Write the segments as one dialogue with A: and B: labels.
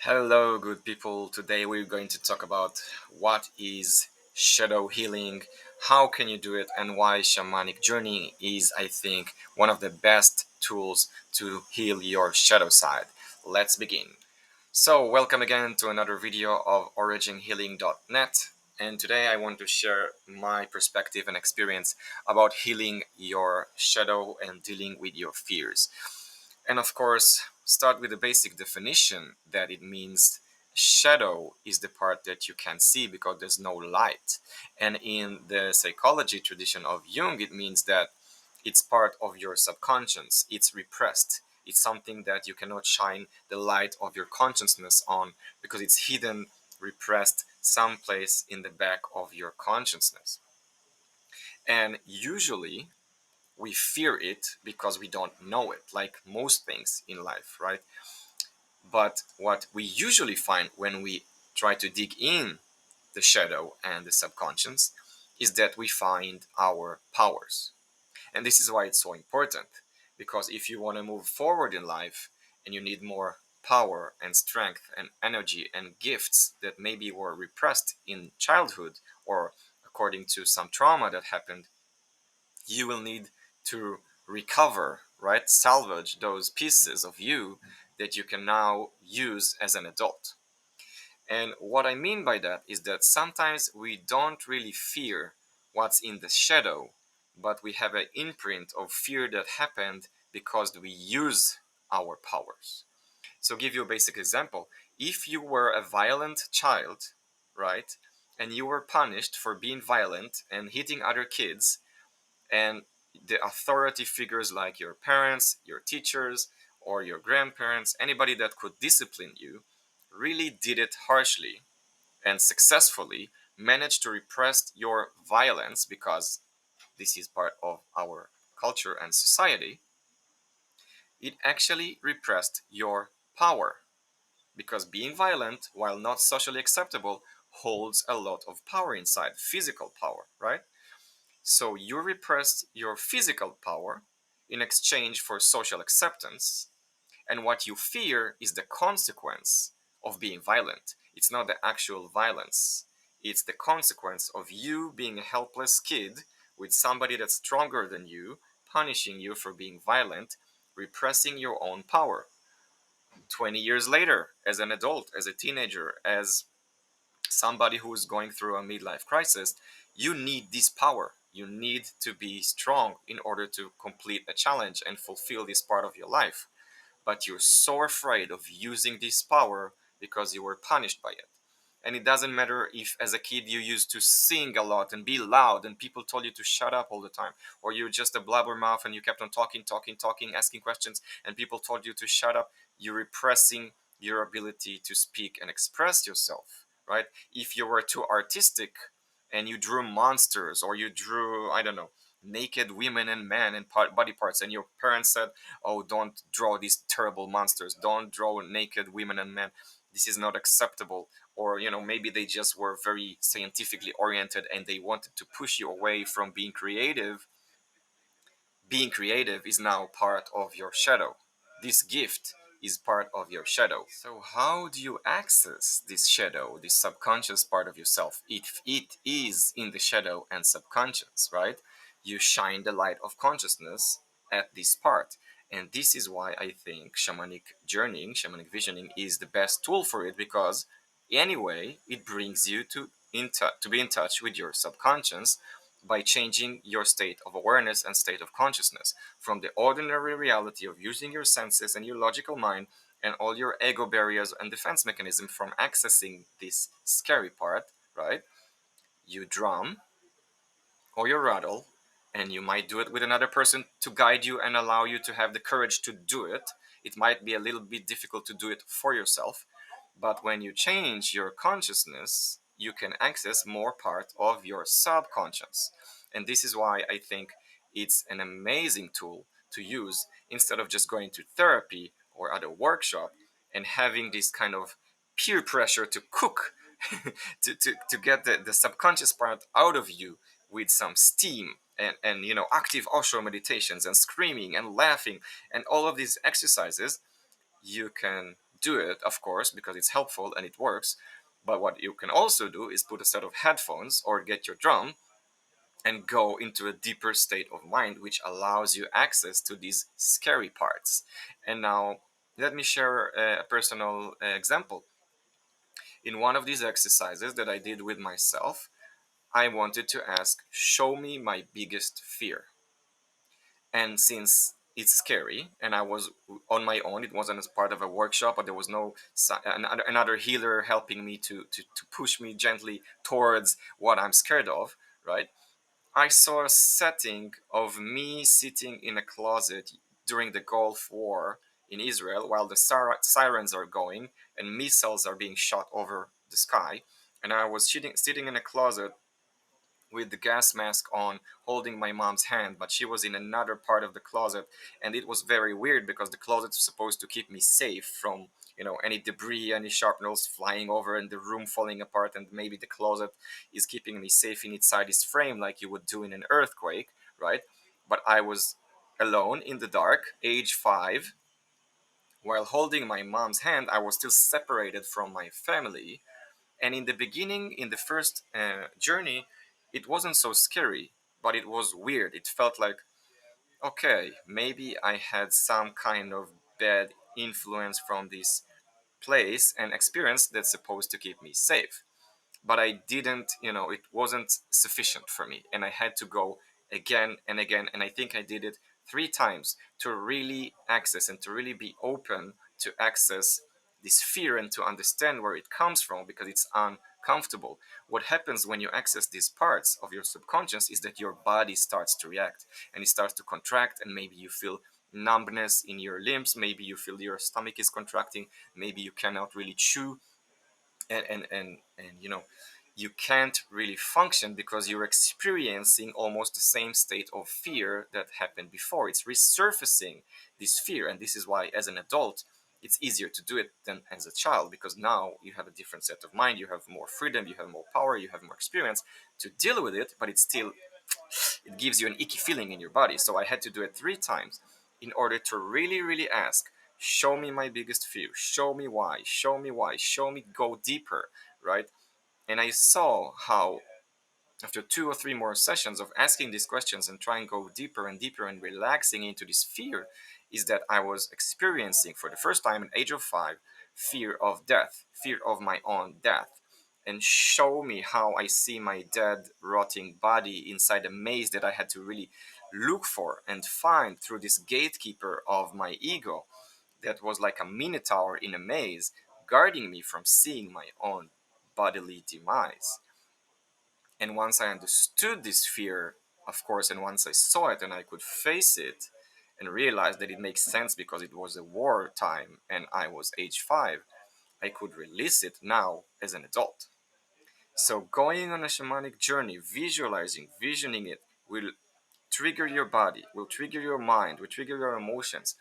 A: Hello, good people. Today we're going to talk about what is shadow healing, how can you do it, and why shamanic journey is, I think, one of the best tools to heal your shadow side. Let's begin. So, welcome again to another video of originhealing.net. And today I want to share my perspective and experience about healing your shadow and dealing with your fears. And of course, start with the basic definition that it means shadow is the part that you can't see because there's no light. And in the psychology tradition of Jung, it means that it's part of your subconscious, it's repressed. It's something that you cannot shine the light of your consciousness on because it's hidden, repressed someplace in the back of your consciousness. And usually we fear it because we don't know it, like most things in life, right? But what we usually find when we try to dig in the shadow and the subconscious is that we find our powers. And this is why it's so important, because if you want to move forward in life and you need more power and strength and energy and gifts that maybe were repressed in childhood or according to some trauma that happened, you will need to recover, right? Salvage those pieces of you that you can now use as an adult. And what I mean by that is that sometimes we don't really fear what's in the shadow, but we have an imprint of fear that happened because we use our powers. So, give you a basic example. If you were a violent child, right, and you were punished for being violent and hitting other kids, and the authority figures like your parents, your teachers, or your grandparents, anybody that could discipline you, really did it harshly and successfully managed to repress your violence because this is part of our culture and society. It actually repressed your power because being violent, while not socially acceptable, holds a lot of power inside, physical power, right? So you repressed your physical power in exchange for social acceptance, and what you fear is the consequence of being violent. It's not the actual violence, it's the consequence of you being a helpless kid with somebody that's stronger than you, punishing you for being violent, repressing your own power. 20 years later, as an adult, as a teenager, as somebody who is going through a midlife crisis, you need this power. You need to be strong in order to complete a challenge and fulfill this part of your life. But you're so afraid of using this power because you were punished by it. And it doesn't matter if as a kid you used to sing a lot and be loud and people told you to shut up all the time, or you're just a blabbermouth and you kept on talking, talking, talking, asking questions, and people told you to shut up. You're repressing your ability to speak and express yourself, right? If you were too artistic and you drew monsters or you drew, I don't know, naked women and men and body parts, and your parents said, oh, don't draw these terrible monsters, don't draw naked women and men, this is not acceptable. Or maybe they just were very scientifically oriented and they wanted to push you away from being creative. Being creative is now part of your shadow. This gift is part of your shadow. So how do you access this shadow, this subconscious part of yourself? If it is in the shadow and subconscious, right? You shine the light of consciousness at this part. And this is why I think shamanic journeying, shamanic visioning is the best tool for it, because anyway, it brings you to be in touch with your subconscious by changing your state of awareness and state of consciousness from the ordinary reality of using your senses and your logical mind and all your ego barriers and defense mechanism from accessing this scary part, right? You drum or you rattle, and you might do it with another person to guide you and allow you to have the courage to do it. It might be a little bit difficult to do it for yourself, but when you change your consciousness, you can access more part of your subconscious. And this is why I think it's an amazing tool to use instead of just going to therapy or at a workshop and having this kind of peer pressure to cook to get the subconscious part out of you with some steam and active Osho meditations and screaming and laughing and all of these exercises. You can do it, of course, because it's helpful and it works. But what you can also do is put a set of headphones or get your drum and go into a deeper state of mind, which allows you access to these scary parts. And now, let me share a personal example. In one of these exercises that I did with myself, I wanted to ask, show me my biggest fear. And since it's scary and I was on my own, it wasn't as part of a workshop, but there was no another healer helping me to push me gently towards what I'm scared of, right? I saw a setting of me sitting in a closet during the Gulf War in Israel while the sirens are going and missiles are being shot over the sky. And I was sitting in a closet with the gas mask on, holding my mom's hand, but she was in another part of the closet. And it was very weird because the closet was supposed to keep me safe from, any debris, any sharp nails flying over and the room falling apart. And maybe the closet is keeping me safe in inside this frame like you would do in an earthquake, right? But I was alone in the dark, age 5. While holding my mom's hand, I was still separated from my family. And in the beginning, in the first journey, it wasn't so scary, but it was weird. It felt like, okay, maybe I had some kind of bad influence from this place and experience that's supposed to keep me safe. But I didn't, it wasn't sufficient for me. And I had to go again and again. And I think I did it 3 times to really access and to really be open to access this fear and to understand where it comes from because it's uncomfortable. What happens when you access these parts of your subconscious is that your body starts to react and it starts to contract, and maybe you feel numbness in your limbs, maybe you feel your stomach is contracting, maybe you cannot really chew, and you can't really function because you're experiencing almost the same state of fear that happened before. It's resurfacing this fear, and this is why as an adult it's easier to do it than as a child, because now you have a different set of mind, you have more freedom, you have more power, you have more experience to deal with it, but it gives you an icky feeling in your body. So I had to do it 3 times in order to really, really ask, show me my biggest fear, show me why, show me why, show me, go deeper, right? And I saw how after 2 or 3 more sessions of asking these questions and trying to go deeper and deeper and relaxing into this fear, is that I was experiencing for the first time at age of 5 fear of death, fear of my own death. And show me how I see my dead, rotting body inside a maze that I had to really look for and find through this gatekeeper of my ego that was like a minotaur in a maze, guarding me from seeing my own bodily demise. And once I understood this fear, of course, and once I saw it and I could face it and realize that it makes sense because it was a war time and I was age 5, I could release it now as an adult. So going on a shamanic journey, visualizing, visioning it will trigger your body, will trigger your mind, will trigger your emotions,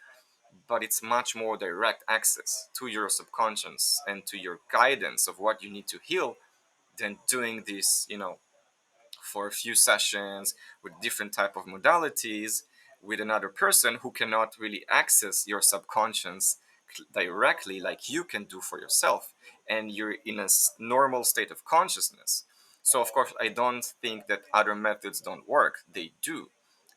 A: but it's much more direct access to your subconscious and to your guidance of what you need to heal than doing this, for a few sessions with different type of modalities with another person who cannot really access your subconscious directly like you can do for yourself, and you're in a normal state of consciousness. So of course I don't think that other methods don't work, they do,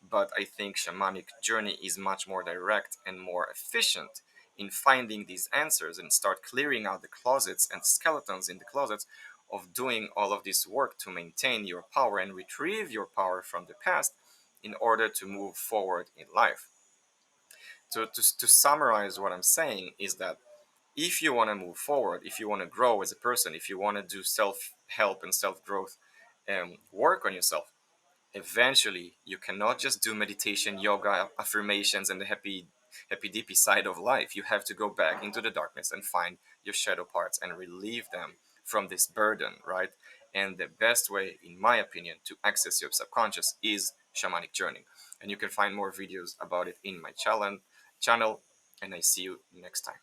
A: but I think shamanic journey is much more direct and more efficient in finding these answers and start clearing out the closets and skeletons in the closets of doing all of this work to maintain your power and retrieve your power from the past in order to move forward in life. So to summarize what I'm saying is that if you want to move forward, if you want to grow as a person, if you want to do self-help and self-growth and work on yourself, eventually you cannot just do meditation, yoga, affirmations, and the happy deepy side of life. You have to go back into the darkness and find your shadow parts and relieve them from this burden, right? And the best way, in my opinion, to access your subconscious is shamanic journey. And you can find more videos about it in my channel, and I see you next time.